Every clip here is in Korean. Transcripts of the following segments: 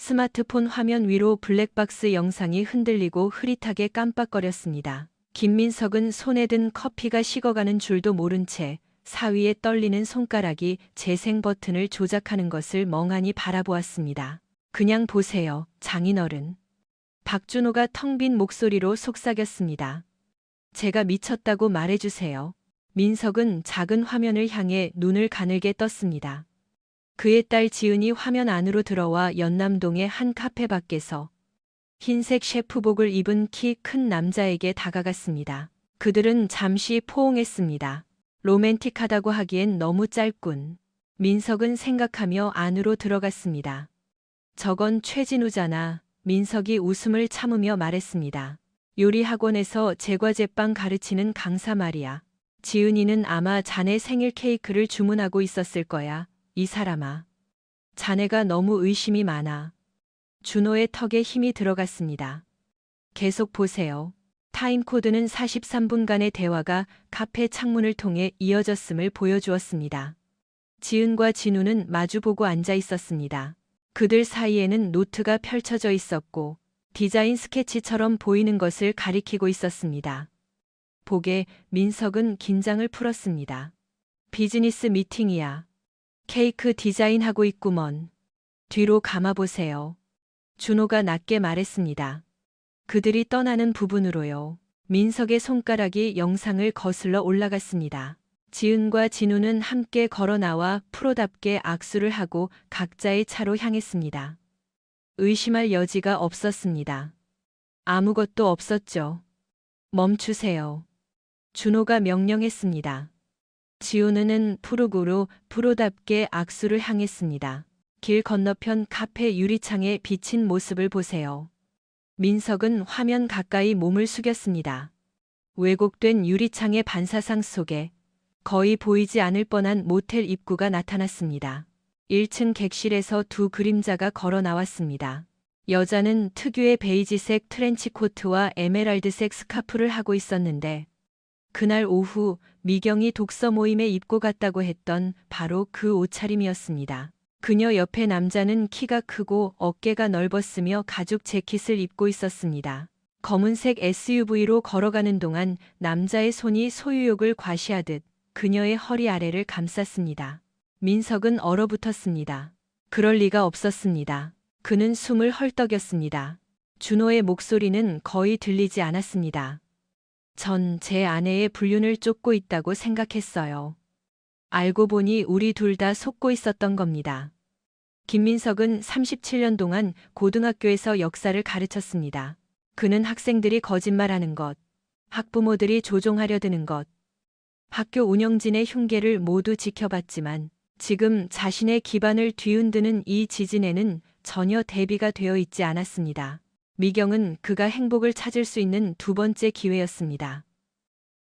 스마트폰 화면 위로 블랙박스 영상이 흔들리고 흐릿하게 깜빡거렸습니다. 김민석은 손에 든 커피가 식어가는 줄도 모른 채 사위에 떨리는 손가락이 재생 버튼을 조작하는 것을 멍하니 바라보았습니다. 그냥 보세요, 장인어른. 박준호가 텅 빈 목소리로 속삭였습니다. 제가 미쳤다고 말해주세요. 민석은 작은 화면을 향해 눈을 가늘게 떴습니다. 그의 딸 지은이 화면 안으로 들어와 연남동의 한 카페 밖에서 흰색 셰프복을 입은 키 큰 남자에게 다가갔습니다. 그들은 잠시 포옹했습니다. 로맨틱하다고 하기엔 너무 짧군. 민석은 생각하며 안으로 들어갔습니다. 저건 최진우잖아. 민석이 웃음을 참으며 말했습니다. 요리 학원에서 제과제빵 가르치는 강사 말이야. 지은이는 아마 자네 생일 케이크를 주문하고 있었을 거야. 이 사람아. 자네가 너무 의심이 많아. 준호의 턱에 힘이 들어갔습니다. 계속 보세요. 타임코드는 43분간의 대화가 카페 창문을 통해 이어졌음을 보여주었습니다. 지은과 진우는 마주보고 앉아 있었습니다. 그들 사이에는 노트가 펼쳐져 있었고 디자인 스케치처럼 보이는 것을 가리키고 있었습니다. 보게 민석은 긴장을 풀었습니다. 비즈니스 미팅이야. 케이크 디자인하고 있구먼. 뒤로 감아보세요. 준호가 낮게 말했습니다. 그들이 떠나는 부분으로요. 민석의 손가락이 영상을 거슬러 올라갔습니다. 지은과 진우는 함께 걸어 나와 프로답게 악수를 하고 각자의 차로 향했습니다. 의심할 여지가 없었습니다. 아무것도 없었죠. 멈추세요. 준호가 명령했습니다. 지우는 푸르고로 프로답게 악수를 향했습니다. 길 건너편 카페 유리창에 비친 모습을 보세요. 민석은 화면 가까이 몸을 숙였습니다. 왜곡된 유리창의 반사상 속에 거의 보이지 않을 뻔한 모텔 입구가 나타났습니다. 1층 객실에서 두 그림자가 걸어 나왔습니다. 여자는 특유의 베이지색 트렌치코트와 에메랄드색 스카프를 하고 있었는데 그날 오후 미경이 독서 모임에 입고 갔다고 했던 바로 그 옷차림이었습니다. 그녀 옆에 남자는 키가 크고 어깨가 넓었으며 가죽 재킷을 입고 있었습니다. 검은색 SUV로 걸어가는 동안 남자의 손이 소유욕을 과시하듯 그녀의 허리 아래를 감쌌습니다. 민석은 얼어붙었습니다. 그럴 리가 없었습니다. 그는 숨을 헐떡였습니다. 준호의 목소리는 거의 들리지 않았습니다. 전 제 아내의 불륜을 쫓고 있다고 생각했어요. 알고 보니 우리 둘 다 속고 있었던 겁니다. 김민석은 37년 동안 고등학교에서 역사를 가르쳤습니다. 그는 학생들이 거짓말하는 것, 학부모들이 조종하려 드는 것, 학교 운영진의 흉계를 모두 지켜봤지만 지금 자신의 기반을 뒤흔드는 이 지진에는 전혀 대비가 되어 있지 않았습니다. 미경은 그가 행복을 찾을 수 있는 두 번째 기회였습니다.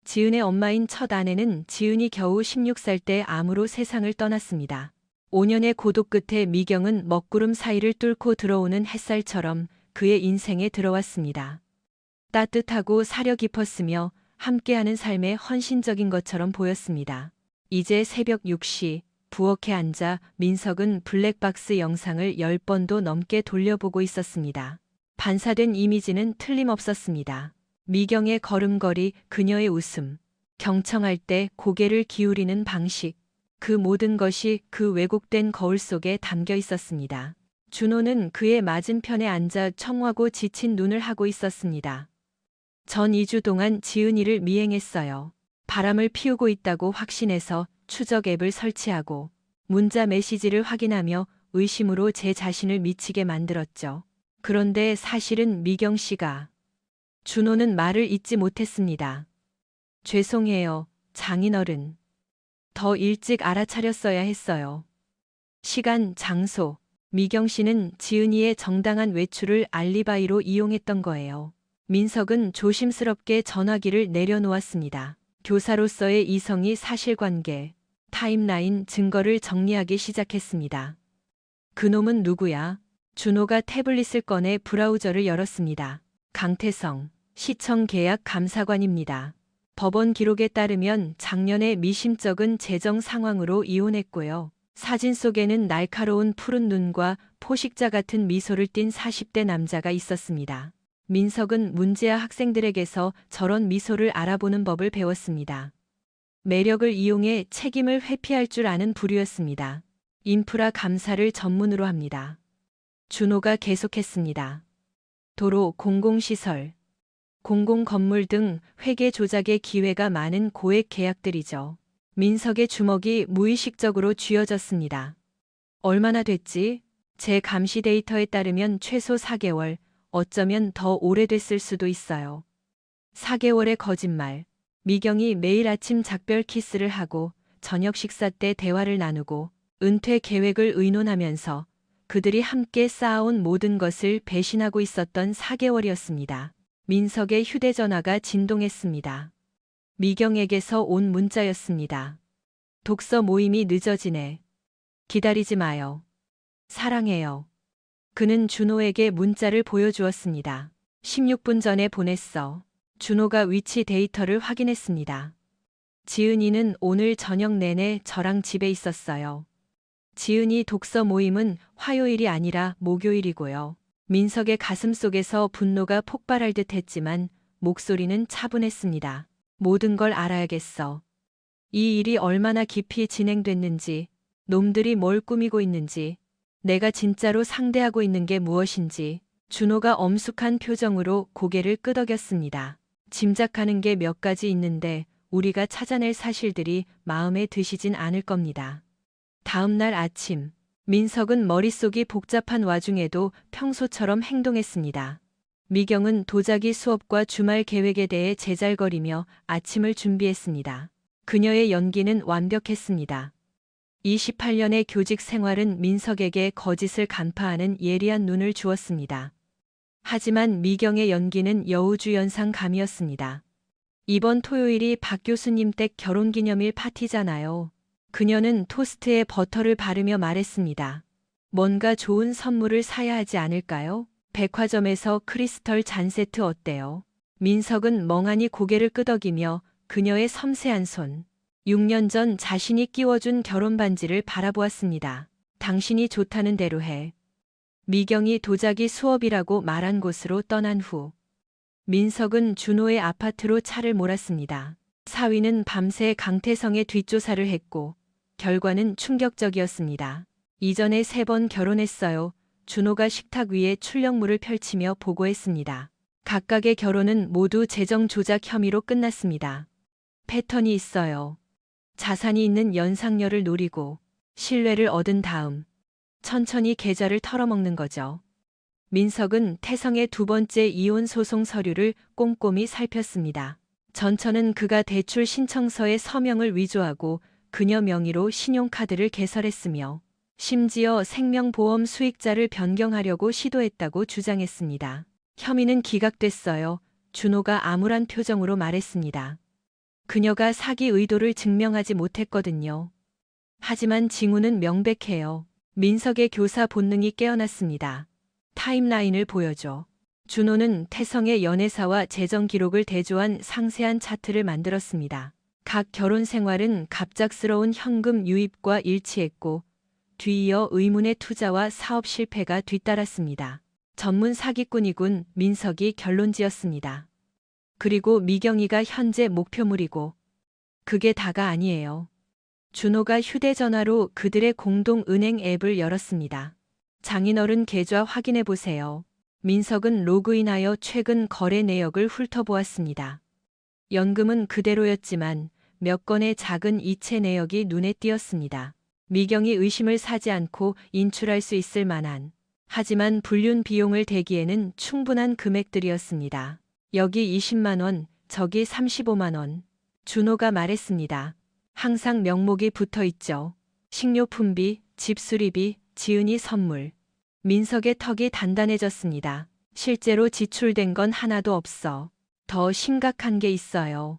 지은의 엄마인 첫 아내는 지은이 겨우 16살 때 암으로 세상을 떠났습니다. 5년의 고독 끝에 미경은 먹구름 사이를 뚫고 들어오는 햇살처럼 그의 인생에 들어왔습니다. 따뜻하고 사려 깊었으며 함께하는 삶에 헌신적인 것처럼 보였습니다. 이제 새벽 6시 부엌에 앉아 민석은 블랙박스 영상을 10번도 넘게 돌려보고 있었습니다. 반사된 이미지는 틀림없었습니다. 미경의 걸음걸이, 그녀의 웃음, 경청할 때 고개를 기울이는 방식, 그 모든 것이 그 왜곡된 거울 속에 담겨 있었습니다. 준호는 그의 맞은편에 앉아 청하고 지친 눈을 하고 있었습니다. 전 2주 동안 지은이를 미행했어요. 바람을 피우고 있다고 확신해서 추적 앱을 설치하고 문자 메시지를 확인하며 의심으로 제 자신을 미치게 만들었죠. 그런데 사실은 미경 씨가... 준호는 말을 잇지 못했습니다. 죄송해요, 장인어른. 더 일찍 알아차렸어야 했어요. 시간, 장소. 미경 씨는 지은이의 정당한 외출을 알리바이로 이용했던 거예요. 민석은 조심스럽게 전화기를 내려놓았습니다. 교사로서의 이성이 사실관계, 타임라인, 증거를 정리하기 시작했습니다. 그놈은 누구야? 준호가 태블릿을 꺼내 브라우저를 열었습니다. 강태성, 시청 계약 감사관입니다. 법원 기록에 따르면 작년에 미심쩍은 재정 상황으로 이혼했고요. 사진 속에는 날카로운 푸른 눈과 포식자 같은 미소를 띤 40대 남자가 있었습니다. 민석은 문제아 학생들에게서 저런 미소를 알아보는 법을 배웠습니다. 매력을 이용해 책임을 회피할 줄 아는 부류였습니다. 인프라 감사를 전문으로 합니다. 준호가 계속했습니다. 도로, 공공시설, 공공건물 등 회계 조작의 기회가 많은 고액 계약들이죠. 민석의 주먹이 무의식적으로 쥐어졌습니다. 얼마나 됐지? 제 감시 데이터에 따르면 최소 4개월, 어쩌면 더 오래됐을 수도 있어요. 4개월의 거짓말. 미경이 매일 아침 작별 키스를 하고 저녁 식사 때 대화를 나누고 은퇴 계획을 의논하면서 그들이 함께 쌓아온 모든 것을 배신하고 있었던 4개월이었습니다. 민석의 휴대전화가 진동했습니다. 미경에게서 온 문자였습니다. 독서 모임이 늦어지네. 기다리지 마요. 사랑해요. 그는 준호에게 문자를 보여주었습니다. 16분 전에 보냈어. 준호가 위치 데이터를 확인했습니다. 지은이는 오늘 저녁 내내 저랑 집에 있었어요. 지은이 독서 모임은 화요일이 아니라 목요일이고요. 민석의 가슴 속에서 분노가 폭발할 듯 했지만 목소리는 차분했습니다. 모든 걸 알아야겠어. 이 일이 얼마나 깊이 진행됐는지, 놈들이 뭘 꾸미고 있는지, 내가 진짜로 상대하고 있는 게 무엇인지. 준호가 엄숙한 표정으로 고개를 끄덕였습니다. 짐작하는 게 몇 가지 있는데 우리가 찾아낼 사실들이 마음에 드시진 않을 겁니다. 다음 날 아침, 민석은 머릿속이 복잡한 와중에도 평소처럼 행동했습니다. 미경은 도자기 수업과 주말 계획에 대해 제잘거리며 아침을 준비했습니다. 그녀의 연기는 완벽했습니다. 28년의 교직 생활은 민석에게 거짓을 간파하는 예리한 눈을 주었습니다. 하지만 미경의 연기는 여우주연상감이었습니다. 이번 토요일이 박 교수님 댁 결혼기념일 파티잖아요. 그녀는 토스트에 버터를 바르며 말했습니다. 뭔가 좋은 선물을 사야 하지 않을까요? 백화점에서 크리스털 잔 세트 어때요? 민석은 멍하니 고개를 끄덕이며 그녀의 섬세한 손, 6년 전 자신이 끼워준 결혼 반지를 바라보았습니다. 당신이 좋다는 대로 해. 미경이 도자기 수업이라고 말한 곳으로 떠난 후 민석은 준호의 아파트로 차를 몰았습니다. 사위는 밤새 강태성의 뒷조사를 했고 결과는 충격적이었습니다. 이전에 3번 결혼했어요. 준호가 식탁 위에 출력물을 펼치며 보고했습니다. 각각의 결혼은 모두 재정 조작 혐의로 끝났습니다. 패턴이 있어요. 자산이 있는 연상녀를 노리고 신뢰를 얻은 다음 천천히 계좌를 털어먹는 거죠. 민석은 태성의 2번째 이혼 소송 서류를 꼼꼼히 살폈습니다. 전처는 그가 대출 신청서에 서명을 위조하고 그녀 명의로 신용카드를 개설했으며 심지어 생명보험 수익자를 변경하려고 시도했다고 주장했습니다. 혐의는 기각됐어요. 준호가 암울한 표정으로 말했습니다. 그녀가 사기 의도를 증명하지 못했거든요. 하지만 징후는 명백해요. 민석의 교사 본능이 깨어났습니다. 타임라인을 보여줘. 준호는 태성의 연애사와 재정 기록을 대조한 상세한 차트를 만들었습니다. 각 결혼 생활은 갑작스러운 현금 유입과 일치했고 뒤이어 의문의 투자와 사업 실패가 뒤따랐습니다. 전문 사기꾼이군. 민석이 결론지었습니다. 그리고 미경이가 현재 목표물이고 그게 다가 아니에요. 준호가 휴대전화로 그들의 공동 은행 앱을 열었습니다. 장인어른 계좌 확인해 보세요. 민석은 로그인하여 최근 거래 내역을 훑어보았습니다. 연금은 그대로였지만 몇 건의 작은 이체 내역이 눈에 띄었습니다. 미경이 의심을 사지 않고 인출할 수 있을 만한, 하지만 불륜 비용을 대기에는 충분한 금액들이었습니다. 여기 20만 원, 저기 35만 원. 준호가 말했습니다. 항상 명목이 붙어 있죠. 식료품비, 집 수리비, 지은이 선물. 민석의 턱이 단단해졌습니다. 실제로 지출된 건 하나도 없어. 더 심각한 게 있어요.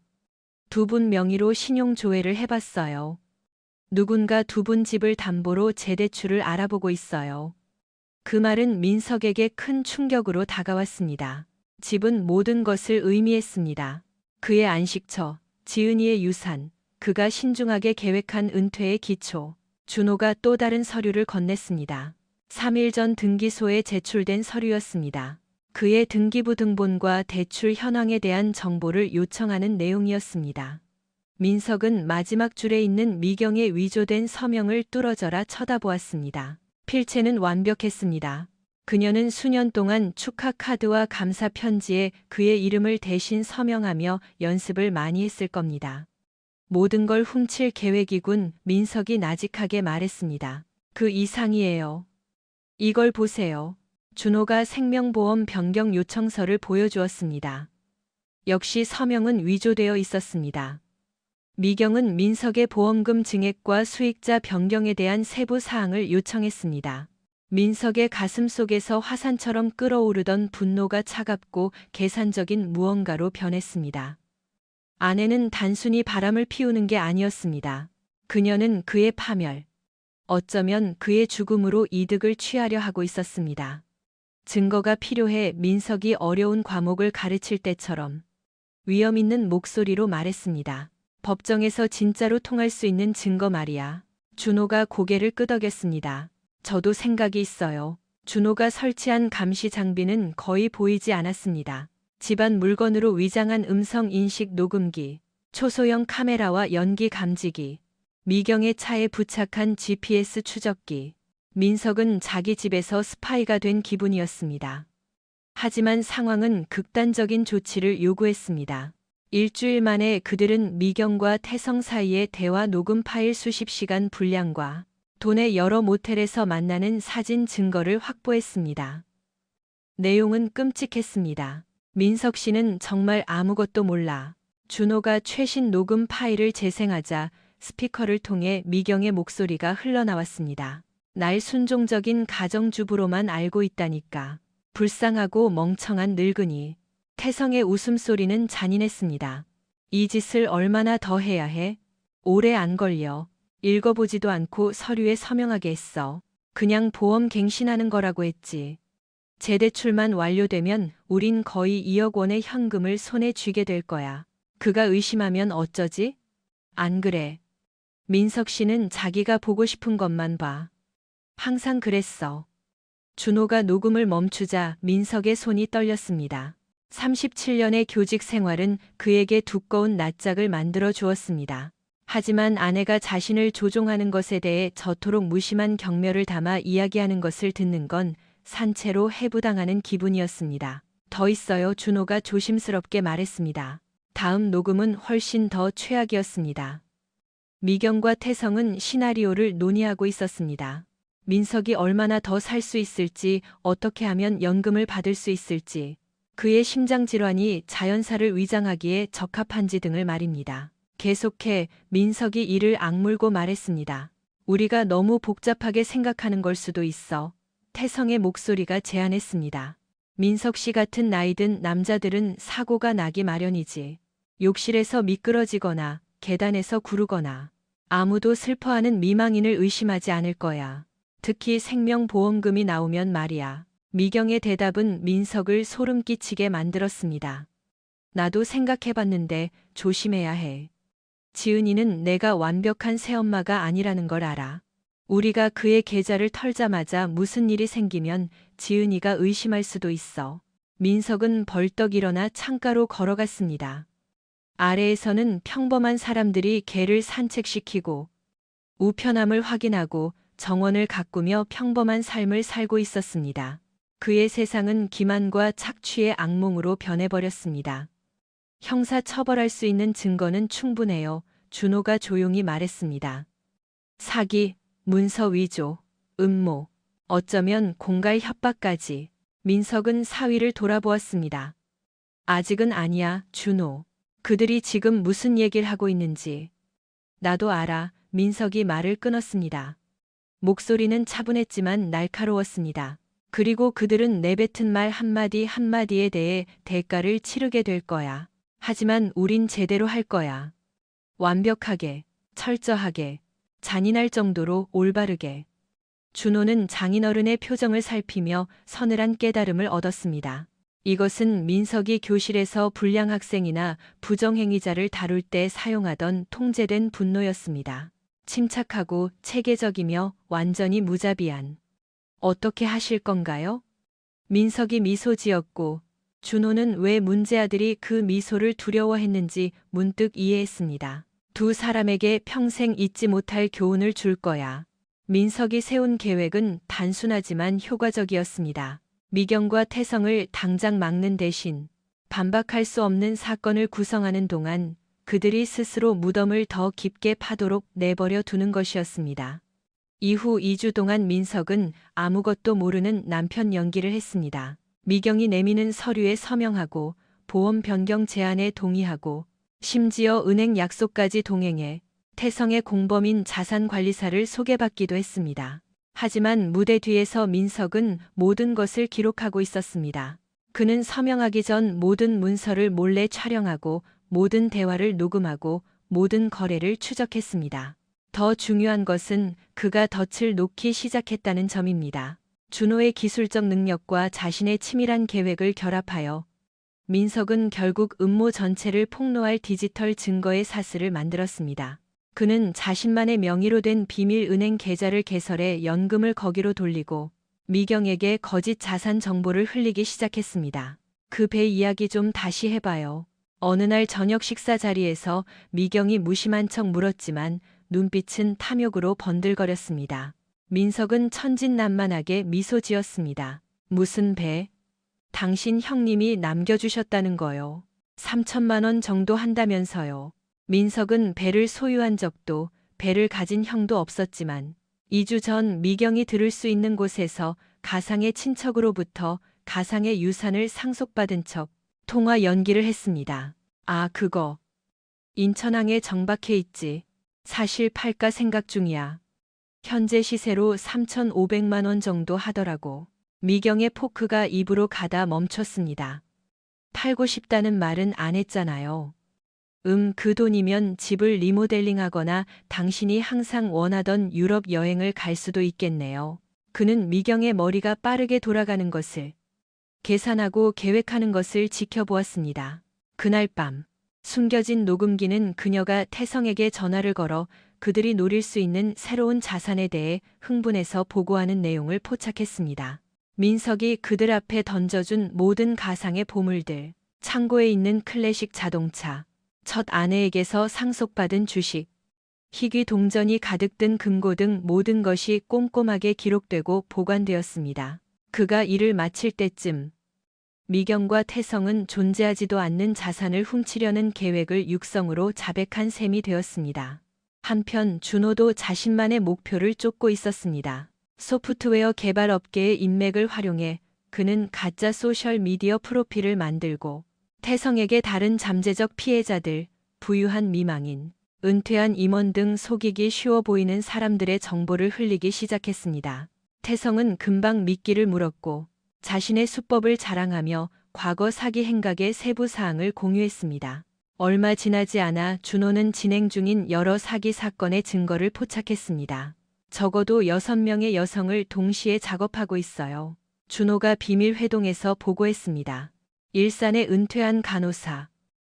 2분 명의로 신용조회를 해봤어요. 누군가 2분 집을 담보로 재대출을 알아보고 있어요. 그 말은 민석에게 큰 충격으로 다가왔습니다. 집은 모든 것을 의미했습니다. 그의 안식처, 지은이의 유산, 그가 신중하게 계획한 은퇴의 기초. 준호가 또 다른 서류를 건넸습니다. 3일 전 등기소에 제출된 서류였습니다. 그의 등기부 등본과 대출 현황에 대한 정보를 요청하는 내용이었습니다. 민석은 마지막 줄에 있는 미경의 위조된 서명을 뚫어져라 쳐다보았습니다. 필체는 완벽했습니다. 그녀는 수년 동안 축하 카드와 감사 편지에 그의 이름을 대신 서명하며 연습을 많이 했을 겁니다. 모든 걸 훔칠 계획이군. 민석이 나직하게 말했습니다. 그 이상이에요. 이걸 보세요. 준호가 생명보험 변경 요청서를 보여주었습니다. 역시 서명은 위조되어 있었습니다. 미경은 민석의 보험금 증액과 수익자 변경에 대한 세부 사항을 요청했습니다. 민석의 가슴 속에서 화산처럼 끓어오르던 분노가 차갑고 계산적인 무언가로 변했습니다. 아내는 단순히 바람을 피우는 게 아니었습니다. 그녀는 그의 파멸, 어쩌면 그의 죽음으로 이득을 취하려 하고 있었습니다. 증거가 필요해. 민석이 어려운 과목을 가르칠 때처럼 위험 있는 목소리로 말했습니다. 법정에서 진짜로 통할 수 있는 증거 말이야. 준호가 고개를 끄덕였습니다. 저도 생각이 있어요. 준호가 설치한 감시 장비는 거의 보이지 않았습니다. 집안 물건으로 위장한 음성 인식 녹음기, 초소형 카메라와 연기 감지기, 미경의 차에 부착한 GPS 추적기. 민석은 자기 집에서 스파이가 된 기분이었습니다. 하지만 상황은 극단적인 조치를 요구했습니다. 일주일 만에 그들은 미경과 태성 사이의 대화 녹음 파일 수십 시간 분량과 도내 여러 모텔에서 만나는 사진 증거를 확보했습니다. 내용은 끔찍했습니다. 민석 씨는 정말 아무것도 몰라. 준호가 최신 녹음 파일을 재생하자 스피커를 통해 미경의 목소리가 흘러나왔습니다. 날 순종적인 가정주부로만 알고 있다니까. 불쌍하고 멍청한 늙은이. 태성의 웃음소리는 잔인했습니다. 이 짓을 얼마나 더 해야 해? 오래 안 걸려. 읽어보지도 않고 서류에 서명하게 했어. 그냥 보험 갱신하는 거라고 했지. 재대출만 완료되면 우린 거의 2억 원의 현금을 손에 쥐게 될 거야. 그가 의심하면 어쩌지? 안 그래. 민석 씨는 자기가 보고 싶은 것만 봐. 항상 그랬어. 준호가 녹음을 멈추자 민석의 손이 떨렸습니다. 37년의 교직 생활은 그에게 두꺼운 낯짝을 만들어 주었습니다. 하지만 아내가 자신을 조종하는 것에 대해 저토록 무심한 경멸을 담아 이야기하는 것을 듣는 건 산채로 해부당하는 기분이었습니다. 더 있어요. 준호가 조심스럽게 말했습니다. 다음 녹음은 훨씬 더 최악이었습니다. 미경과 태성은 시나리오를 논의하고 있었습니다. 민석이 얼마나 더 살 수 있을지, 어떻게 하면 연금을 받을 수 있을지, 그의 심장질환이 자연사를 위장하기에 적합한지 등을 말입니다. 계속해 민석이 이를 악물고 말했습니다. 우리가 너무 복잡하게 생각하는 걸 수도 있어. 태성의 목소리가 제안했습니다. 민석 씨 같은 나이 든 남자들은 사고가 나기 마련이지. 욕실에서 미끄러지거나 계단에서 구르거나 아무도 슬퍼하는 미망인을 의심하지 않을 거야. 특히 생명보험금이 나오면 말이야. 미경의 대답은 민석을 소름 끼치게 만들었습니다. 나도 생각해봤는데 조심해야 해. 지은이는 내가 완벽한 새엄마가 아니라는 걸 알아. 우리가 그의 계좌를 털자마자 무슨 일이 생기면 지은이가 의심할 수도 있어. 민석은 벌떡 일어나 창가로 걸어갔습니다. 아래에서는 평범한 사람들이 개를 산책시키고 우편함을 확인하고 정원을 가꾸며 평범한 삶을 살고 있었습니다. 그의 세상은 기만과 착취의 악몽으로 변해버렸습니다. 형사 처벌할 수 있는 증거는 충분해요. 준호가 조용히 말했습니다. 사기, 문서 위조, 음모, 어쩌면 공갈 협박까지. 민석은 사위를 돌아보았습니다. 아직은 아니야, 준호. 그들이 지금 무슨 얘기를 하고 있는지. 나도 알아. 민석이 말을 끊었습니다. 목소리는 차분했지만 날카로웠습니다. 그리고 그들은 내뱉은 말 한마디 한마디에 대해 대가를 치르게 될 거야. 하지만 우린 제대로 할 거야. 완벽하게, 철저하게, 잔인할 정도로 올바르게. 준호는 장인어른의 표정을 살피며 서늘한 깨달음을 얻었습니다. 이것은 민석이 교실에서 불량 학생이나 부정행위자를 다룰 때 사용하던 통제된 분노였습니다. 침착하고 체계적이며 완전히 무자비한. 어떻게 하실 건가요? 민석이 미소 지었고 준호는 왜 문제아들이 그 미소를 두려워했는지 문득 이해했습니다. 두 사람에게 평생 잊지 못할 교훈을 줄 거야. 민석이 세운 계획은 단순하지만 효과적이었습니다. 미경과 태성을 당장 막는 대신 반박할 수 없는 사건을 구성하는 동안 그들이 스스로 무덤을 더 깊게 파도록 내버려 두는 것이었습니다. 이후 2주 동안 민석은 아무것도 모르는 남편 연기를 했습니다. 미경이 내미는 서류에 서명하고 보험 변경 제안에 동의하고 심지어 은행 약속까지 동행해 태성의 공범인 자산관리사를 소개받기도 했습니다. 하지만 무대 뒤에서 민석은 모든 것을 기록하고 있었습니다. 그는 서명하기 전 모든 문서를 몰래 촬영하고 모든 대화를 녹음하고 모든 거래를 추적했습니다. 더 중요한 것은 그가 덫을 놓기 시작했다는 점입니다. 준호의 기술적 능력과 자신의 치밀한 계획을 결합하여 민석은 결국 음모 전체를 폭로할 디지털 증거의 사슬을 만들었습니다. 그는 자신만의 명의로 된 비밀 은행 계좌를 개설해 연금을 거기로 돌리고 미경에게 거짓 자산 정보를 흘리기 시작했습니다. 그 배 이야기 좀 다시 해봐요. 어느 날 저녁 식사 자리에서 미경이 무심한 척 물었지만 눈빛은 탐욕으로 번들거렸습니다. 민석은 천진난만하게 미소 지었습니다. 무슨 배? 당신 형님이 남겨주셨다는 거요. 3천만 원 정도 한다면서요. 민석은 배를 소유한 적도 배를 가진 형도 없었지만 2주 전 미경이 들을 수 있는 곳에서 가상의 친척으로부터 가상의 유산을 상속받은 척 통화 연기를 했습니다. 아, 그거. 인천항에 정박해 있지. 사실 팔까 생각 중이야. 현재 시세로 3,500만 원 정도 하더라고. 미경의 포크가 입으로 가다 멈췄습니다. 팔고 싶다는 말은 안 했잖아요. 그 돈이면 집을 리모델링하거나 당신이 항상 원하던 유럽 여행을 갈 수도 있겠네요. 그는 미경의 머리가 빠르게 돌아가는 것을 계산하고 계획하는 것을 지켜보았습니다. 그날 밤 숨겨진 녹음기는 그녀가 태성에게 전화를 걸어 그들이 노릴 수 있는 새로운 자산에 대해 흥분해서 보고하는 내용을 포착했습니다. 민석이 그들 앞에 던져준 모든 가상의 보물들, 창고에 있는 클래식 자동차, 첫 아내에게서 상속받은 주식, 희귀 동전이 가득 든 금고 등 모든 것이 꼼꼼하게 기록되고 보관되었습니다. 그가 일을 마칠 때쯤 미경과 태성은 존재하지도 않는 자산을 훔치려는 계획을 육성으로 자백한 셈이 되었습니다. 한편 준호도 자신만의 목표를 쫓고 있었습니다. 소프트웨어 개발 업계의 인맥을 활용해 그는 가짜 소셜미디어 프로필을 만들고 태성에게 다른 잠재적 피해자들, 부유한 미망인, 은퇴한 임원 등 속이기 쉬워 보이는 사람들의 정보를 흘리기 시작했습니다. 태성은 금방 미끼를 물었고 자신의 수법을 자랑하며 과거 사기 행각의 세부 사항을 공유했습니다. 얼마 지나지 않아 준호는 진행 중인 여러 사기 사건의 증거를 포착했습니다. 적어도 6명의 여성을 동시에 작업하고 있어요. 준호가 비밀 회동에서 보고했습니다. 일산의 은퇴한 간호사,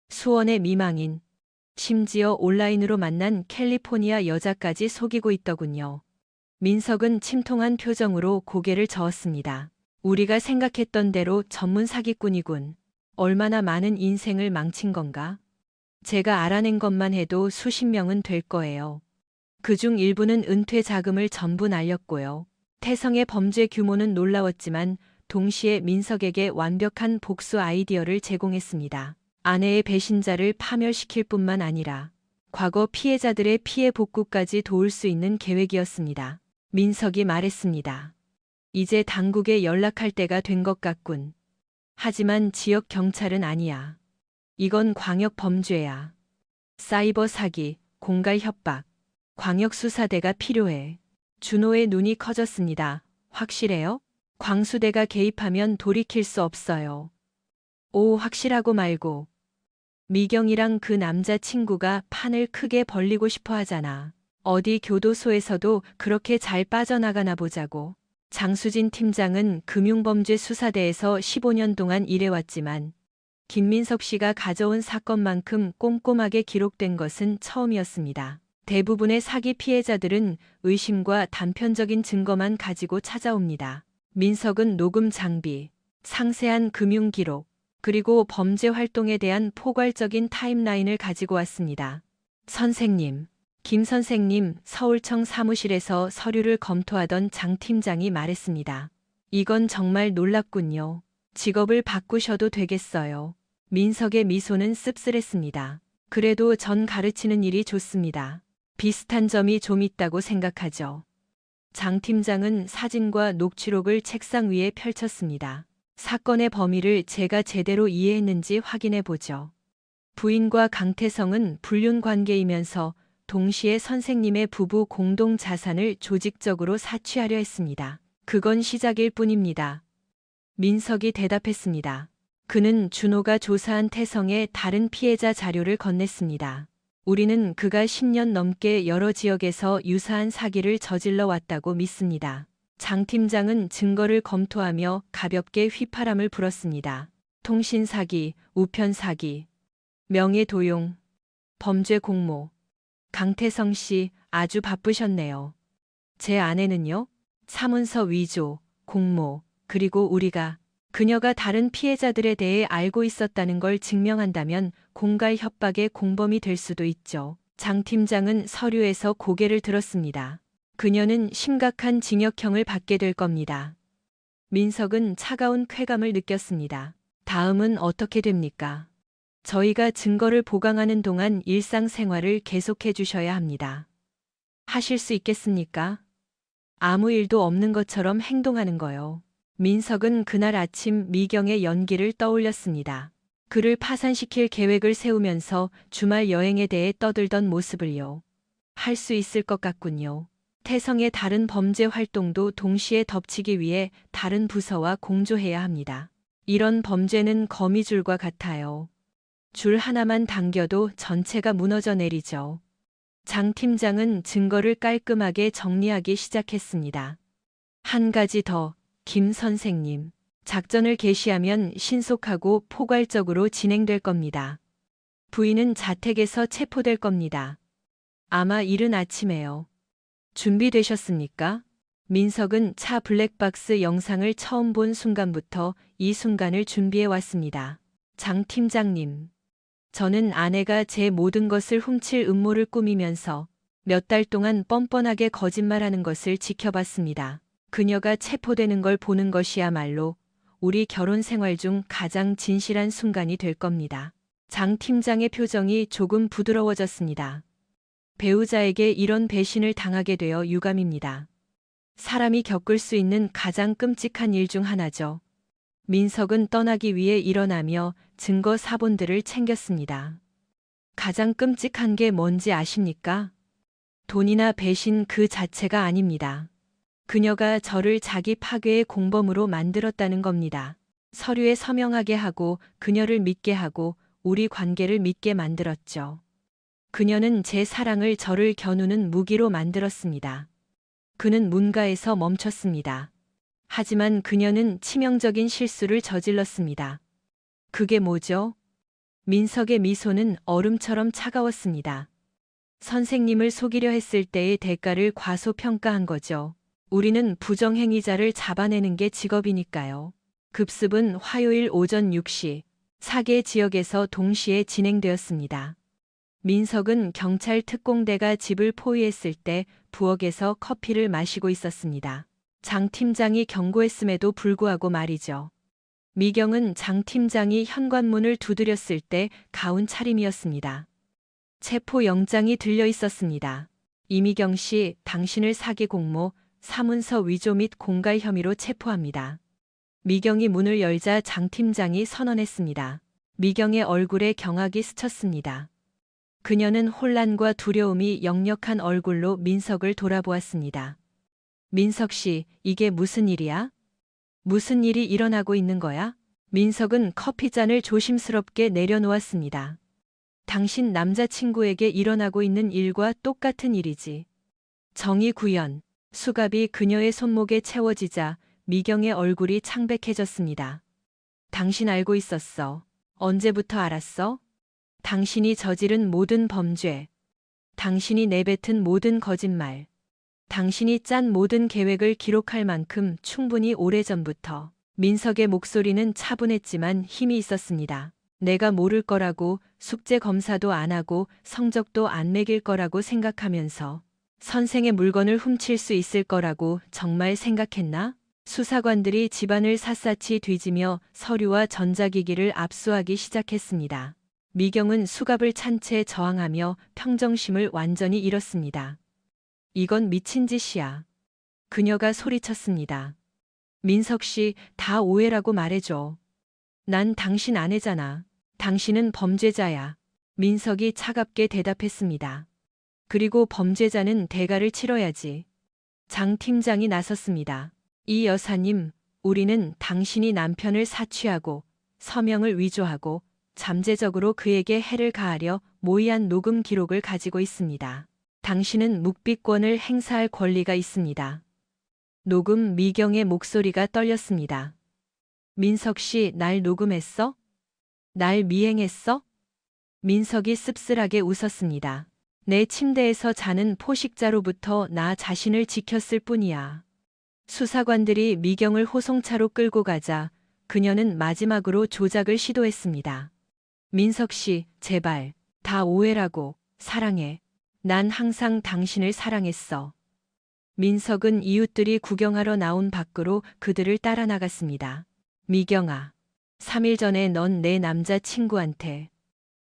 수원의 미망인, 심지어 온라인으로 만난 캘리포니아 여자까지 속이고 있더군요. 민석은 침통한 표정으로 고개를 저었습니다. 우리가 생각했던 대로 전문 사기꾼이군. 얼마나 많은 인생을 망친 건가? 제가 알아낸 것만 해도 수십 명은 될 거예요. 그중 일부는 은퇴 자금을 전부 날렸고요. 태성의 범죄 규모는 놀라웠지만 동시에 민석에게 완벽한 복수 아이디어를 제공했습니다. 아내의 배신자를 파멸시킬 뿐만 아니라 과거 피해자들의 피해 복구까지 도울 수 있는 계획이었습니다. 민석이 말했습니다. 이제 당국에 연락할 때가 된 것 같군. 하지만 지역 경찰은 아니야. 이건 광역 범죄야. 사이버 사기, 공갈 협박, 광역 수사대가 필요해. 준호의 눈이 커졌습니다. 확실해요? 광수대가 개입하면 돌이킬 수 없어요. 오, 확실하고 말고. 미경이랑 그 남자친구가 판을 크게 벌리고 싶어 하잖아. 어디 교도소에서도 그렇게 잘 빠져나가나 보자고. 장수진 팀장은 금융범죄 수사대에서 15년 동안 일해왔지만 김민석 씨가 가져온 사건만큼 꼼꼼하게 기록된 것은 처음이었습니다. 대부분의 사기 피해자들은 의심과 단편적인 증거만 가지고 찾아옵니다. 민석은 녹음 장비, 상세한 금융 기록, 그리고 범죄 활동에 대한 포괄적인 타임라인을 가지고 왔습니다. 선생님, 김 선생님, 서울청 사무실에서 서류를 검토하던 장 팀장이 말했습니다. 이건 정말 놀랍군요. 직업을 바꾸셔도 되겠어요. 민석의 미소는 씁쓸했습니다. 그래도 전 가르치는 일이 좋습니다. 비슷한 점이 좀 있다고 생각하죠. 장 팀장은 사진과 녹취록을 책상 위에 펼쳤습니다. 사건의 범위를 제가 제대로 이해했는지 확인해 보죠. 부인과 강태성은 불륜 관계이면서 동시에 선생님의 부부 공동 자산을 조직적으로 사취하려 했습니다. 그건 시작일 뿐입니다. 민석이 대답했습니다. 그는 준호가 조사한 태성의 다른 피해자 자료를 건넸습니다. 우리는 그가 10년 넘게 여러 지역에서 유사한 사기를 저질러 왔다고 믿습니다. 장 팀장은 증거를 검토하며 가볍게 휘파람을 불었습니다. 통신 사기, 우편 사기, 명예 도용, 범죄 공모. 강태성 씨 아주 바쁘셨네요. 제 아내는요? 사문서 위조, 공모, 그리고 우리가 그녀가 다른 피해자들에 대해 알고 있었다는 걸 증명한다면 공갈 협박의 공범이 될 수도 있죠. 장 팀장은 서류에서 고개를 들었습니다. 그녀는 심각한 징역형을 받게 될 겁니다. 민석은 차가운 쾌감을 느꼈습니다. 다음은 어떻게 됩니까? 저희가 증거를 보강하는 동안 일상생활을 계속해 주셔야 합니다. 하실 수 있겠습니까? 아무 일도 없는 것처럼 행동하는 거요. 민석은 그날 아침 미경의 연기를 떠올렸습니다. 그를 파산시킬 계획을 세우면서 주말 여행에 대해 떠들던 모습을요. 할 수 있을 것 같군요. 태성의 다른 범죄 활동도 동시에 덮치기 위해 다른 부서와 공조해야 합니다. 이런 범죄는 거미줄과 같아요. 줄 하나만 당겨도 전체가 무너져 내리죠. 장 팀장은 증거를 깔끔하게 정리하기 시작했습니다. 한 가지 더, 김 선생님. 작전을 개시하면 신속하고 포괄적으로 진행될 겁니다. 부인은 자택에서 체포될 겁니다. 아마 이른 아침에요. 준비되셨습니까? 민석은 차 블랙박스 영상을 처음 본 순간부터 이 순간을 준비해 왔습니다. 장 팀장님. 저는 아내가 제 모든 것을 훔칠 음모를 꾸미면서 몇 달 동안 뻔뻔하게 거짓말하는 것을 지켜봤습니다. 그녀가 체포되는 걸 보는 것이야말로 우리 결혼 생활 중 가장 진실한 순간이 될 겁니다. 장 팀장의 표정이 조금 부드러워졌습니다. 배우자에게 이런 배신을 당하게 되어 유감입니다. 사람이 겪을 수 있는 가장 끔찍한 일 중 하나죠. 민석은 떠나기 위해 일어나며 증거 사본들을 챙겼습니다. 가장 끔찍한 게 뭔지 아십니까? 돈이나 배신 그 자체가 아닙니다. 그녀가 저를 자기 파괴의 공범으로 만들었다는 겁니다. 서류에 서명하게 하고 그녀를 믿게 하고 우리 관계를 믿게 만들었죠. 그녀는 제 사랑을 저를 겨누는 무기로 만들었습니다. 그는 문가에서 멈췄습니다. 하지만 그녀는 치명적인 실수를 저질렀습니다. 그게 뭐죠? 민석의 미소는 얼음처럼 차가웠습니다. 선생님을 속이려 했을 때의 대가를 과소평가한 거죠. 우리는 부정행위자를 잡아내는 게 직업이니까요. 급습은 화요일 오전 6시 4개 지역에서 동시에 진행되었습니다. 민석은 경찰 특공대가 집을 포위했을 때 부엌에서 커피를 마시고 있었습니다. 장 팀장이 경고했음에도 불구하고 말이죠. 미경은 장 팀장이 현관문을 두드렸을 때 가운 차림이었습니다. 체포영장이 들려 있었습니다. 이미경 씨, 당신을 사기 공모, 사문서 위조 및 공갈 혐의로 체포합니다. 미경이 문을 열자 장 팀장이 선언했습니다. 미경의 얼굴에 경악이 스쳤습니다. 그녀는 혼란과 두려움이 역력한 얼굴로 민석을 돌아보았습니다. 민석 씨, 이게 무슨 일이야? 무슨 일이 일어나고 있는 거야? 민석은 커피잔을 조심스럽게 내려놓았습니다. 당신 남자친구에게 일어나고 있는 일과 똑같은 일이지. 정의 구현. 수갑이 그녀의 손목에 채워지자 미경의 얼굴이 창백해졌습니다. 당신 알고 있었어. 언제부터 알았어? 당신이 저지른 모든 범죄. 당신이 내뱉은 모든 거짓말, 당신이 짠 모든 계획을 기록할 만큼 충분히 오래전부터. 민석의 목소리는 차분했지만 힘이 있었습니다. 내가 모를 거라고, 숙제 검사도 안 하고 성적도 안 매길 거라고 생각하면서 선생의 물건을 훔칠 수 있을 거라고 정말 생각했나? 수사관들이 집안을 샅샅이 뒤지며 서류와 전자기기를 압수하기 시작했습니다. 미경은 수갑을 찬 채 저항하며 평정심을 완전히 잃었습니다. 이건 미친 짓이야. 그녀가 소리쳤습니다. 민석 씨, 다 오해라고 말해줘. 난 당신 아내잖아. 당신은 범죄자야. 민석이 차갑게 대답했습니다. 그리고 범죄자는 대가를 치러야지. 장 팀장이 나섰습니다. 이 여사님, 우리는 당신이 남편을 사취하고 서명을 위조하고 잠재적으로 그에게 해를 가하려 모의한 녹음 기록을 가지고 있습니다. 당신은 묵비권을 행사할 권리가 있습니다. 녹음. 미경의 목소리가 떨렸습니다. 민석 씨, 날 녹음했어? 날 미행했어? 민석이 씁쓸하게 웃었습니다. 내 침대에서 자는 포식자로부터 나 자신을 지켰을 뿐이야. 수사관들이 미경을 호송차로 끌고 가자 그녀는 마지막으로 조작을 시도했습니다. 민석 씨, 제발. 다 오해라고. 사랑해. 난 항상 당신을 사랑했어. 민석은 이웃들이 구경하러 나온 밖으로 그들을 따라 나갔습니다. 미경아, 3일 전에 넌 내 남자친구한테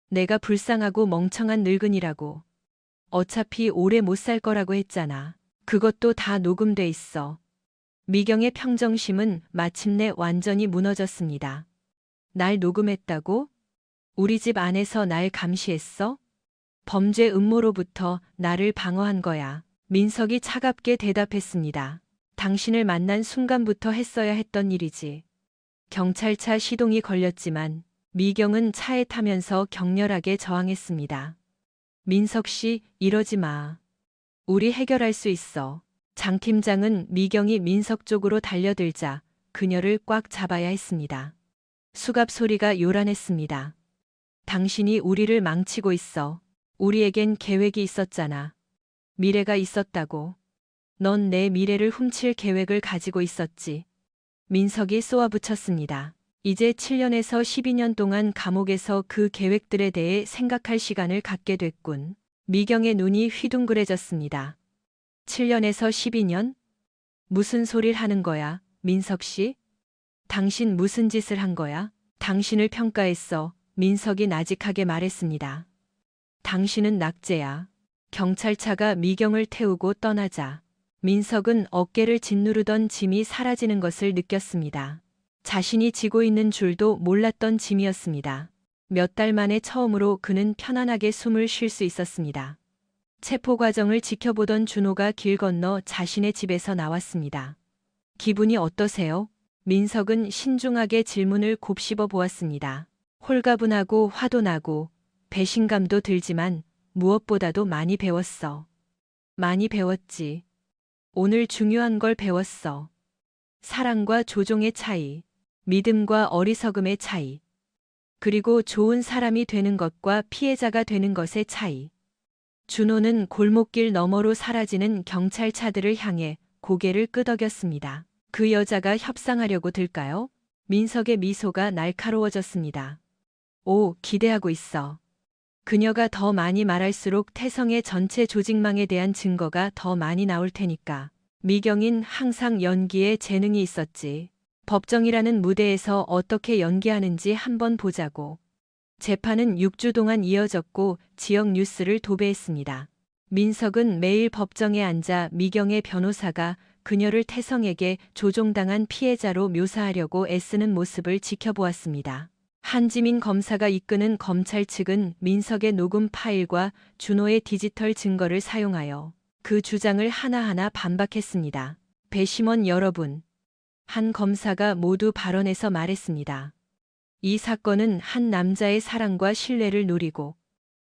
내가 불쌍하고 멍청한 늙은이라고 어차피 오래 못 살 거라고 했잖아. 그것도 다 녹음돼 있어. 미경의 평정심은 마침내 완전히 무너졌습니다. 날 녹음했다고? 우리 집 안에서 날 감시했어? 범죄 음모로부터 나를 방어한 거야. 민석이 차갑게 대답했습니다. 당신을 만난 순간부터 했어야 했던 일이지. 경찰차 시동이 걸렸지만 미경은 차에 타면서 격렬하게 저항했습니다. 민석 씨, 이러지 마. 우리 해결할 수 있어. 장 팀장은 미경이 민석 쪽으로 달려들자 그녀를 꽉 잡아야 했습니다. 수갑 소리가 요란했습니다. 당신이 우리를 망치고 있어. 우리에겐 계획이 있었잖아. 미래가 있었다고. 넌 내 미래를 훔칠 계획을 가지고 있었지. 민석이 쏘아붙였습니다. 이제 7년에서 12년 동안 감옥에서 그 계획들에 대해 생각할 시간을 갖게 됐군. 미경의 눈이 휘둥그레졌습니다. 7년에서 12년? 무슨 소릴 하는 거야, 민석 씨? 당신 무슨 짓을 한 거야? 당신을 평가했어. 민석이 나직하게 말했습니다. 당신은 낙제야. 경찰차가 미경을 태우고 떠나자 민석은 어깨를 짓누르던 짐이 사라지는 것을 느꼈습니다. 자신이 지고 있는 줄도 몰랐던 짐이었습니다. 몇 달 만에 처음으로 그는 편안하게 숨을 쉴 수 있었습니다. 체포 과정을 지켜보던 준호가 길 건너 자신의 집에서 나왔습니다. 기분이 어떠세요? 민석은 신중하게 질문을 곱씹어 보았습니다. 홀가분하고 화도 나고 배신감도 들지만 무엇보다도 많이 배웠어. 많이 배웠지. 오늘 중요한 걸 배웠어. 사랑과 조종의 차이, 믿음과 어리석음의 차이, 그리고 좋은 사람이 되는 것과 피해자가 되는 것의 차이. 준호는 골목길 너머로 사라지는 경찰차들을 향해 고개를 끄덕였습니다. 그 여자가 협상하려고 들까요? 민석의 미소가 날카로워졌습니다. 오, 기대하고 있어. 그녀가 더 많이 말할수록 태성의 전체 조직망에 대한 증거가 더 많이 나올 테니까. 미경인 항상 연기에 재능이 있었지. 법정이라는 무대에서 어떻게 연기하는지 한번 보자고. 재판은 6주 동안 이어졌고 지역 뉴스를 도배했습니다. 민석은 매일 법정에 앉아 미경의 변호사가 그녀를 태성에게 조종당한 피해자로 묘사하려고 애쓰는 모습을 지켜보았습니다. 한지민 검사가 이끄는 검찰 측은 민석의 녹음 파일과 준호의 디지털 증거를 사용하여 그 주장을 하나하나 반박했습니다. 배심원 여러분, 한 검사가 모두 발언해서 말했습니다. 이 사건은 한 남자의 사랑과 신뢰를 노리고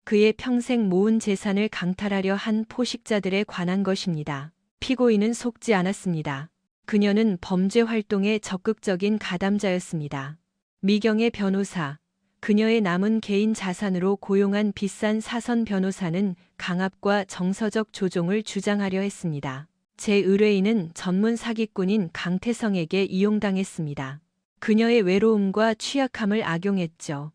그의 평생 모은 재산을 강탈하려 한 포식자들에 관한 것입니다. 피고인은 속지 않았습니다. 그녀는 범죄 활동에 적극적인 가담자였습니다. 미경의 변호사, 그녀의 남은 개인 자산으로 고용한 비싼 사선 변호사는 강압과 정서적 조종을 주장하려 했습니다. 제 의뢰인은 전문 사기꾼인 강태성에게 이용당했습니다. 그녀의 외로움과 취약함을 악용했죠.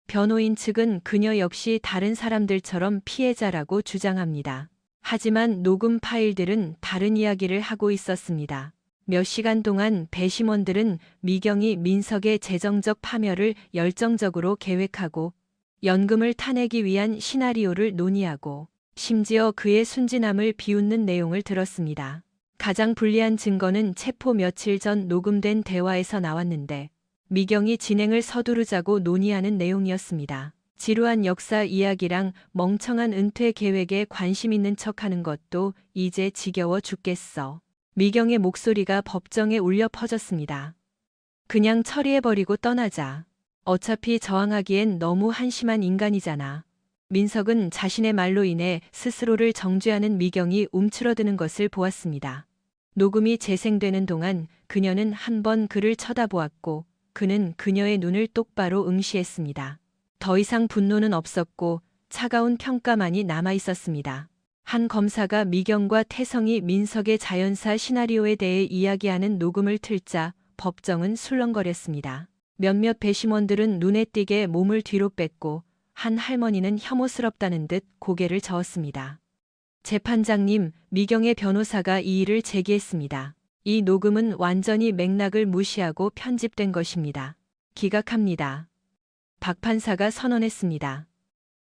변호인 측은 그녀 역시 다른 사람들처럼 피해자라고 주장합니다. 하지만 녹음 파일들은 다른 이야기를 하고 있었습니다. 몇 시간 동안 배심원들은 미경이 민석의 재정적 파멸을 열정적으로 계획하고 연금을 타내기 위한 시나리오를 논의하고 심지어 그의 순진함을 비웃는 내용을 들었습니다. 가장 불리한 증거는 체포 며칠 전 녹음된 대화에서 나왔는데 미경이 진행을 서두르자고 논의하는 내용이었습니다. 지루한 역사 이야기랑 멍청한 은퇴 계획에 관심 있는 척하는 것도 이제 지겨워 죽겠어. 미경의 목소리가 법정에 울려 퍼졌습니다. 그냥 처리해버리고 떠나자. 어차피 저항하기엔 너무 한심한 인간이잖아. 민석은 자신의 말로 인해 스스로를 정죄하는 미경이 움츠러드는 것을 보았습니다. 녹음이 재생되는 동안 그녀는 한 번 그를 쳐다보았고 그는 그녀의 눈을 똑바로 응시했습니다. 더 이상 분노는 없었고 차가운 평가만이 남아 있었습니다. 한 검사가 미경과 태성이 민석의 자연사 시나리오에 대해 이야기하는 녹음을 틀자 법정은 술렁거렸습니다. 몇몇 배심원들은 눈에 띄게 몸을 뒤로 뺐고 한 할머니는 혐오스럽다는 듯 고개를 저었습니다. 재판장님, 미경의 변호사가 이의를 제기했습니다. 이 녹음은 완전히 맥락을 무시하고 편집된 것입니다. 기각합니다. 박 판사가 선언했습니다.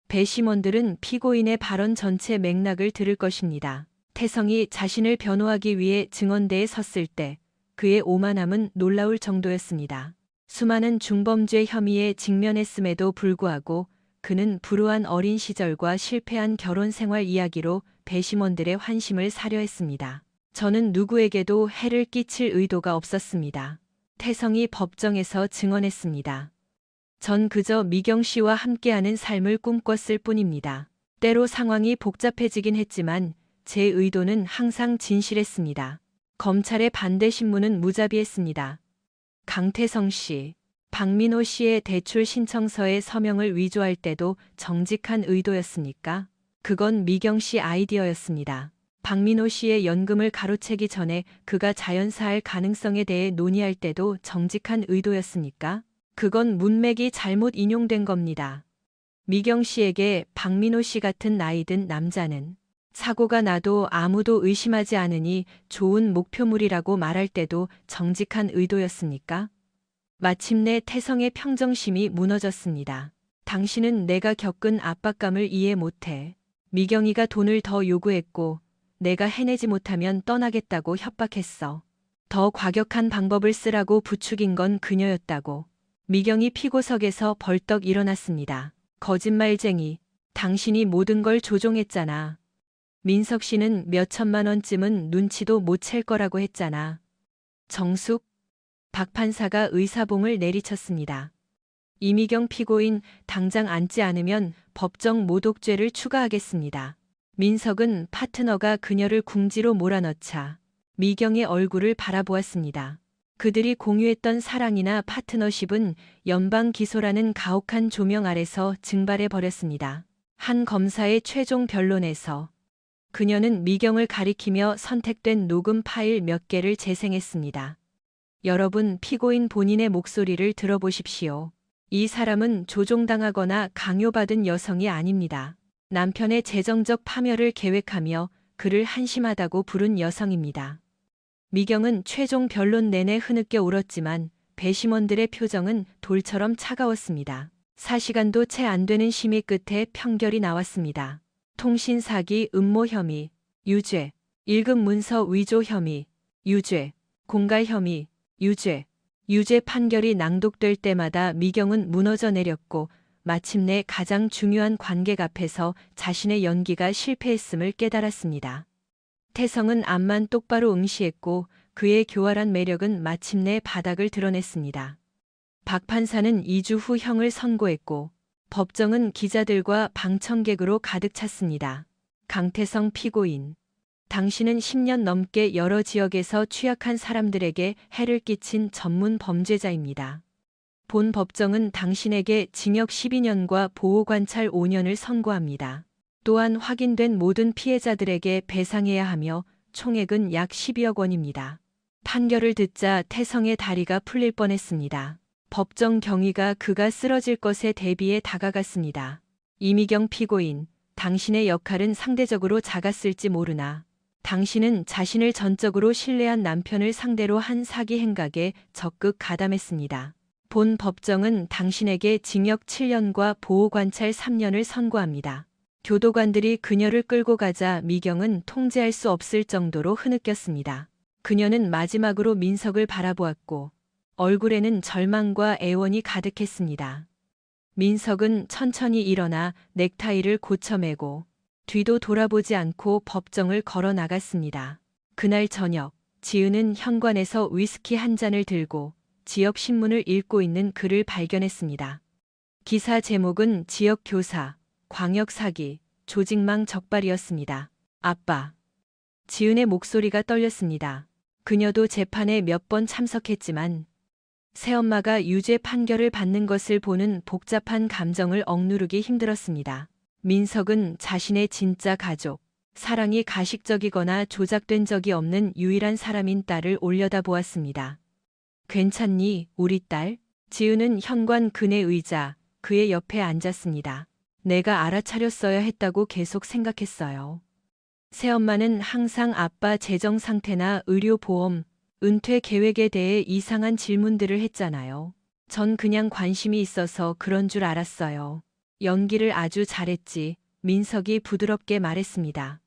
배심원들은 피고인의 발언 전체 맥락을 들을 것입니다. 태성이 자신을 변호하기 위해 증언대에 섰을 때 그의 오만함은 놀라울 정도였습니다. 수많은 중범죄 혐의에 직면했음에도 불구하고 그는 불우한 어린 시절과 실패한 결혼 생활 이야기로 배심원들의 환심을 사려 했습니다. 저는 누구에게도 해를 끼칠 의도가 없었습니다. 태성이 법정에서 증언했습니다. 전 그저 미경 씨와 함께하는 삶을 꿈꿨을 뿐입니다. 때로 상황이 복잡해지긴 했지만 제 의도는 항상 진실했습니다. 검찰의 반대 신문은 무자비했습니다. 강태성 씨, 박민호 씨의 대출 신청서에 서명을 위조할 때도 정직한 의도였습니까? 그건 미경 씨 아이디어였습니다. 박민호 씨의 연금을 가로채기 전에 그가 자연사할 가능성에 대해 논의할 때도 정직한 의도였습니까? 그건 문맥이 잘못 인용된 겁니다. 미경 씨에게 박민호 씨 같은 나이 든 남자는 사고가 나도 아무도 의심하지 않으니 좋은 목표물이라고 말할 때도 정직한 의도였습니까? 마침내 태성의 평정심이 무너졌습니다. 당신은 내가 겪은 압박감을 이해 못해. 미경이가 돈을 더 요구했고 내가 해내지 못하면 떠나겠다고 협박했어. 더 과격한 방법을 쓰라고 부추긴 건 그녀였다고. 미경이 피고석에서 벌떡 일어났습니다. 거짓말쟁이, 당신이 모든 걸 조종했잖아. 민석 씨는 몇 천만 원쯤은 눈치도 못 챌 거라고 했잖아. 정숙? 박 판사가 의사봉을 내리쳤습니다. 이미경 피고인 당장 앉지 않으면 법정 모독죄를 추가하겠습니다. 민석은 파트너가 그녀를 궁지로 몰아넣자 미경의 얼굴을 바라보았습니다. 그들이 공유했던 사랑이나 파트너십은 연방 기소라는 가혹한 조명 아래서 증발해 버렸습니다. 한 검사의 최종 변론에서 그녀는 미경을 가리키며 선택된 녹음 파일 몇 개를 재생했습니다. 여러분, 피고인 본인의 목소리를 들어보십시오. 이 사람은 조종당하거나 강요받은 여성이 아닙니다. 남편의 재정적 파멸을 계획하며 그를 한심하다고 부른 여성입니다. 미경은 최종 변론 내내 흐느껴 울었지만 배심원들의 표정은 돌처럼 차가웠습니다. 4시간도 채 안 되는 심의 끝에 판결이 나왔습니다. 통신 사기 음모 혐의, 유죄, 1급 문서 위조 혐의, 유죄, 공갈 혐의, 유죄. 유죄 판결이 낭독될 때마다 미경은 무너져 내렸고 마침내 가장 중요한 관객 앞에서 자신의 연기가 실패했음을 깨달았습니다. 태성은 앞만 똑바로 응시했고 그의 교활한 매력은 마침내 바닥을 드러냈습니다. 박 판사는 2주 후 형을 선고했고 법정은 기자들과 방청객으로 가득 찼습니다. 강태성 피고인. 당신은 10년 넘게 여러 지역에서 취약한 사람들에게 해를 끼친 전문 범죄자입니다. 본 법정은 당신에게 징역 12년과 보호관찰 5년을 선고합니다. 또한 확인된 모든 피해자들에게 배상해야 하며 총액은 약 12억 원입니다. 판결을 듣자 태성의 다리가 풀릴 뻔했습니다. 법정 경위가 그가 쓰러질 것에 대비해 다가갔습니다. 이미경 피고인, 당신의 역할은 상대적으로 작았을지 모르나 당신은 자신을 전적으로 신뢰한 남편을 상대로 한 사기 행각에 적극 가담했습니다. 본 법정은 당신에게 징역 7년과 보호관찰 3년을 선고합니다. 교도관들이 그녀를 끌고 가자 미경은 통제할 수 없을 정도로 흐느꼈습니다. 그녀는 마지막으로 민석을 바라보았고 얼굴에는 절망과 애원이 가득했습니다. 민석은 천천히 일어나 넥타이를 고쳐매고 뒤도 돌아보지 않고 법정을 걸어 나갔습니다. 그날 저녁, 지은은 현관에서 위스키 한 잔을 들고 지역 신문을 읽고 있는 그를 발견했습니다. 기사 제목은 지역 교사, 광역 사기, 조직망 적발이었습니다. 아빠. 지은의 목소리가 떨렸습니다. 그녀도 재판에 몇 번 참석했지만 새엄마가 유죄 판결을 받는 것을 보는 복잡한 감정을 억누르기 힘들었습니다. 민석은 자신의 진짜 가족, 사랑이 가식적이거나 조작된 적이 없는 유일한 사람인 딸을 올려다보았습니다. 괜찮니, 우리 딸? 지은은 현관 그네 의자, 그의 옆에 앉았습니다. 내가 알아차렸어야 했다고 계속 생각했어요. 새엄마는 항상 아빠 재정 상태나 의료보험, 은퇴 계획에 대해 이상한 질문들을 했잖아요. 전 그냥 관심이 있어서 그런 줄 알았어요. 연기를 아주 잘했지, 민석이 부드럽게 말했습니다.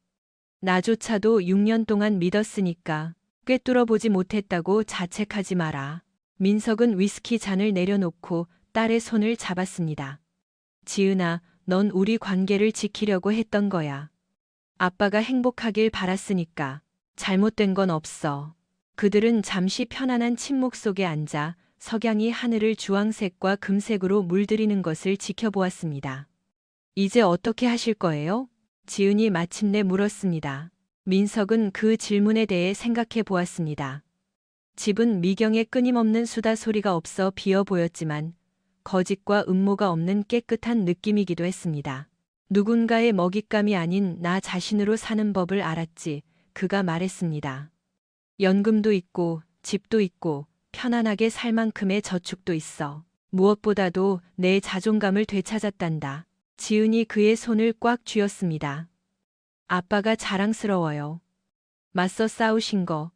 나조차도 6년 동안 믿었으니까 꿰뚫어보지 못했다고 자책하지 마라. 민석은 위스키 잔을 내려놓고 딸의 손을 잡았습니다. 지은아, 넌 우리 관계를 지키려고 했던 거야. 아빠가 행복하길 바랐으니까. 잘못된 건 없어. 그들은 잠시 편안한 침묵 속에 앉아 석양이 하늘을 주황색과 금색으로 물들이는 것을 지켜보았습니다. 이제 어떻게 하실 거예요? 지은이 마침내 물었습니다. 민석은 그 질문에 대해 생각해 보았습니다. 집은 미경의 끊임없는 수다 소리가 없어 비어 보였지만 거짓과 음모가 없는 깨끗한 느낌이기도 했습니다. 누군가의 먹잇감이 아닌 나 자신으로 사는 법을 알았지, 그가 말했습니다. 연금도 있고 집도 있고 편안하게 살 만큼의 저축도 있어. 무엇보다도 내 자존감을 되찾았단다. 지은이 그의 손을 꽉 쥐었습니다. 아빠가 자랑스러워요. 맞서 싸우신 거.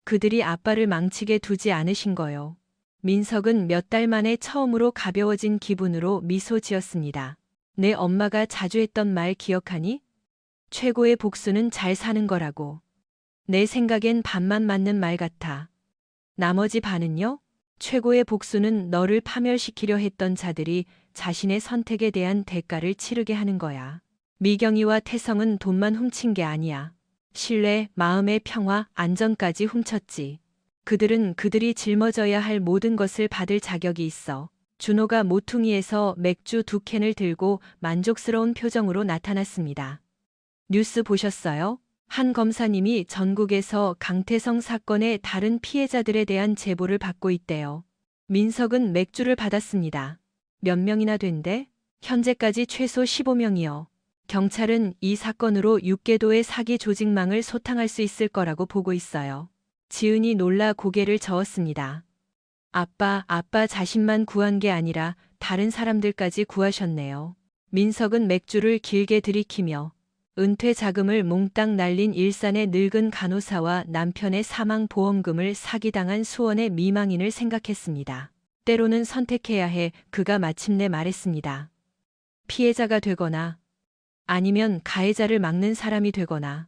그들이 아빠를 망치게 두지 않으신 거요. 민석은 몇 달 만에 처음으로 가벼워진 기분으로 미소 지었습니다. 내 엄마가 자주 했던 말 기억하니? 최고의 복수는 잘 사는 거라고. 내 생각엔 반만 맞는 말 같아. 나머지 반은요? 최고의 복수는 너를 파멸시키려 했던 자들이 자신의 선택에 대한 대가를 치르게 하는 거야. 미경이와 태성은 돈만 훔친 게 아니야. 신뢰, 마음의 평화, 안전까지 훔쳤지. 그들은 그들이 짊어져야 할 모든 것을 받을 자격이 있어. 준호가 모퉁이에서 맥주 2캔을 들고 만족스러운 표정으로 나타났습니다. 뉴스 보셨어요? 한 검사님이 전국에서 강태성 사건의 다른 피해자들에 대한 제보를 받고 있대요. 민석은 맥주를 받았습니다. 몇 명이나 된대? 현재까지 최소 15명이요. 경찰은 이 사건으로 6개도의 사기 조직망을 소탕할 수 있을 거라고 보고 있어요. 지은이 놀라 고개를 저었습니다. 아빠 자신만 구한 게 아니라 다른 사람들까지 구하셨네요. 민석은 맥주를 길게 들이키며 은퇴 자금을 몽땅 날린 일산의 늙은 간호사와 남편의 사망 보험금을 사기당한 수원의 미망인을 생각했습니다. 때로는 선택해야 해. 그가 마침내 말했습니다. 피해자가 되거나 아니면 가해자를 막는 사람이 되거나.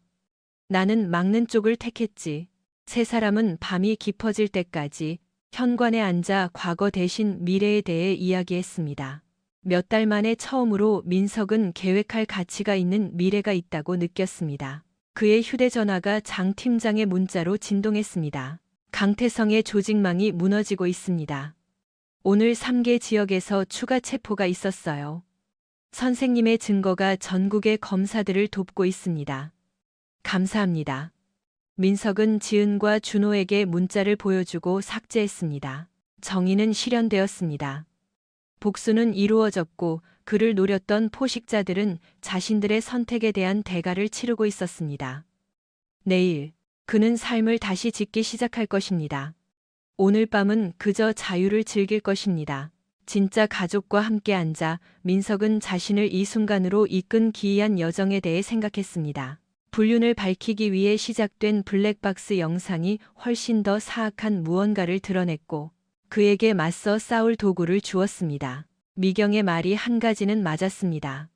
나는 막는 쪽을 택했지. 세 사람은 밤이 깊어질 때까지 현관에 앉아 과거 대신 미래에 대해 이야기했습니다. 몇 달 만에 처음으로 민석은 계획할 가치가 있는 미래가 있다고 느꼈습니다. 그의 휴대전화가 장 팀장의 문자로 진동했습니다. 강태성의 조직망이 무너지고 있습니다. 오늘 3개 지역에서 추가 체포가 있었어요. 선생님의 증거가 전국의 검사들을 돕고 있습니다. 감사합니다. 민석은 지은과 준호에게 문자를 보여주고 삭제했습니다. 정의는 실현되었습니다. 복수는 이루어졌고 그를 노렸던 포식자들은 자신들의 선택에 대한 대가를 치르고 있었습니다. 내일 그는 삶을 다시 짓기 시작할 것입니다. 오늘 밤은 그저 자유를 즐길 것입니다. 진짜 가족과 함께 앉아 민석은 자신을 이 순간으로 이끈 기이한 여정에 대해 생각했습니다. 불륜을 밝히기 위해 시작된 블랙박스 영상이 훨씬 더 사악한 무언가를 드러냈고 그에게 맞서 싸울 도구를 주었습니다. 미경의 말이 한 가지는 맞았습니다.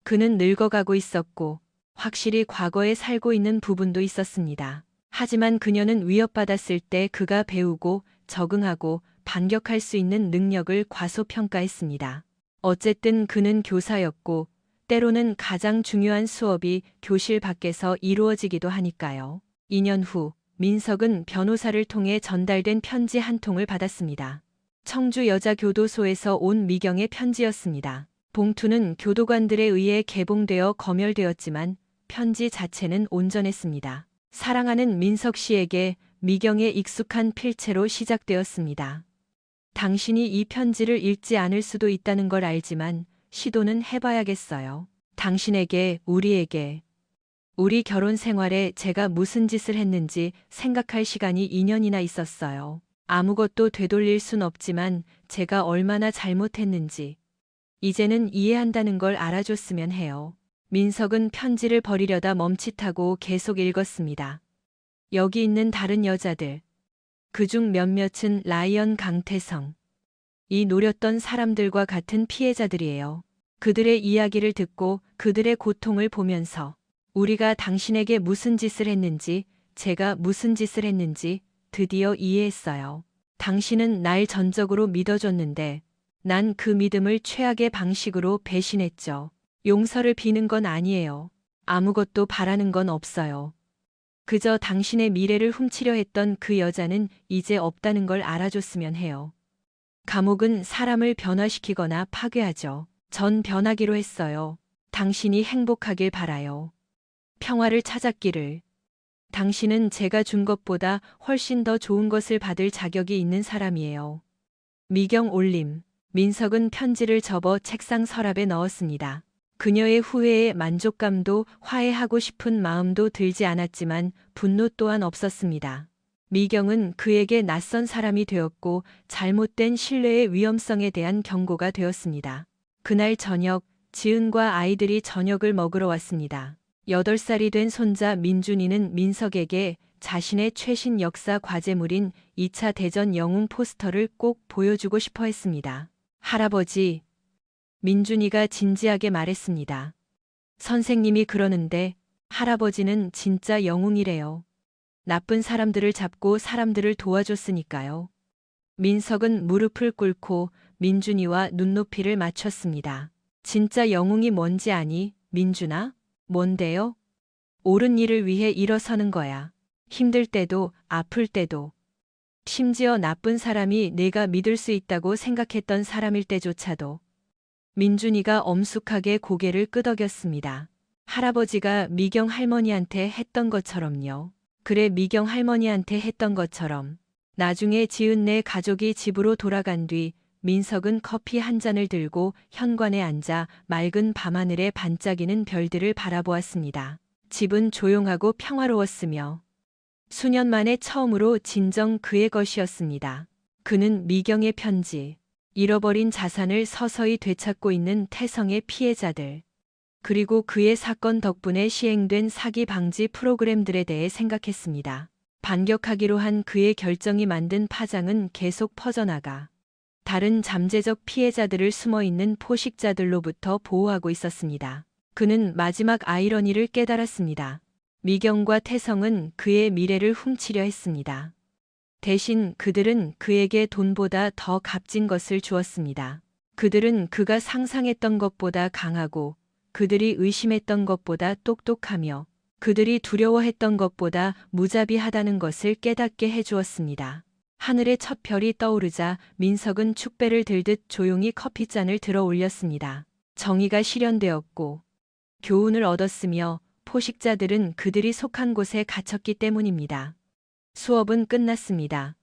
그는 늙어가고 있었고 확실히 과거에 살고 있는 부분도 있었습니다. 하지만 그녀는 위협받았을 때 그가 배우고 적응하고 반격할 수 있는 능력을 과소평가했습니다. 어쨌든 그는 교사였고 때로는 가장 중요한 수업이 교실 밖에서 이루어지기도 하니까요. 2년 후 민석은 변호사를 통해 전달된 편지 한 통을 받았습니다. 청주 여자교도소에서 온 미경의 편지였습니다. 봉투는 교도관들에 의해 개봉되어 검열되었지만 편지 자체는 온전했습니다. 사랑하는 민석 씨에게 미경의 익숙한 필체로 시작되었습니다. 당신이 이 편지를 읽지 않을 수도 있다는 걸 알지만 시도는 해봐야겠어요. 당신에게, 우리에게, 우리 결혼 생활에 제가 무슨 짓을 했는지 생각할 시간이 2년이나 있었어요. 아무것도 되돌릴 순 없지만 제가 얼마나 잘못했는지 이제는 이해한다는 걸 알아줬으면 해요. 민석은 편지를 버리려다 멈칫하고 계속 읽었습니다. 여기 있는 다른 여자들, 그중 몇몇은 라이언 강태성, 이 노렸던 사람들과 같은 피해자들이에요. 그들의 이야기를 듣고 그들의 고통을 보면서 우리가 당신에게 무슨 짓을 했는지, 제가 무슨 짓을 했는지 드디어 이해했어요. 당신은 날 전적으로 믿어줬는데 난 그 믿음을 최악의 방식으로 배신했죠. 용서를 비는 건 아니에요. 아무것도 바라는 건 없어요. 그저 당신의 미래를 훔치려 했던 그 여자는 이제 없다는 걸 알아줬으면 해요. 감옥은 사람을 변화시키거나 파괴하죠. 전 변하기로 했어요. 당신이 행복하길 바라요. 평화를 찾았기를. 당신은 제가 준 것보다 훨씬 더 좋은 것을 받을 자격이 있는 사람이에요. 미경 올림. 민석은 편지를 접어 책상 서랍에 넣었습니다. 그녀의 후회에 만족감도 화해하고 싶은 마음도 들지 않았지만 분노 또한 없었습니다. 미경은 그에게 낯선 사람이 되었고 잘못된 신뢰의 위험성에 대한 경고가 되었습니다. 그날 저녁, 지은과 아이들이 저녁을 먹으러 왔습니다. 8살이 된 손자 민준이는 민석에게 자신의 최신 역사 과제물인 2차 대전 영웅 포스터를 꼭 보여주고 싶어 했습니다. 할아버지, 민준이가 진지하게 말했습니다. 선생님이 그러는데 할아버지는 진짜 영웅이래요. 나쁜 사람들을 잡고 사람들을 도와줬으니까요. 민석은 무릎을 꿇고 민준이와 눈높이를 맞췄습니다. 진짜 영웅이 뭔지 아니, 민준아? 뭔데요? 옳은 일을 위해 일어서는 거야. 힘들 때도 아플 때도. 심지어 나쁜 사람이 내가 믿을 수 있다고 생각했던 사람일 때조차도. 민준이가 엄숙하게 고개를 끄덕였습니다. 할아버지가 미경 할머니한테 했던 것처럼요. 그래, 미경 할머니한테 했던 것처럼. 나중에 지은네 가족이 집으로 돌아간 뒤 민석은 커피 한 잔을 들고 현관에 앉아 맑은 밤하늘에 반짝이는 별들을 바라보았습니다. 집은 조용하고 평화로웠으며 수년 만에 처음으로 진정 그의 것이었습니다. 그는 미경의 편지, 잃어버린 자산을 서서히 되찾고 있는 태성의 피해자들, 그리고 그의 사건 덕분에 시행된 사기 방지 프로그램들에 대해 생각했습니다. 반격하기로 한 그의 결정이 만든 파장은 계속 퍼져나가 다른 잠재적 피해자들을 숨어있는 포식자들로부터 보호하고 있었습니다. 그는 마지막 아이러니를 깨달았습니다. 미경과 태성은 그의 미래를 훔치려 했습니다. 대신 그들은 그에게 돈보다 더 값진 것을 주었습니다. 그들은 그가 상상했던 것보다 강하고 그들이 의심했던 것보다 똑똑하며 그들이 두려워했던 것보다 무자비하다는 것을 깨닫게 해주었습니다. 하늘의 첫 별이 떠오르자 민석은 축배를 들듯 조용히 커피잔을 들어 올렸습니다. 정의가 실현되었고 교훈을 얻었으며 포식자들은 그들이 속한 곳에 갇혔기 때문입니다. 수업은 끝났습니다.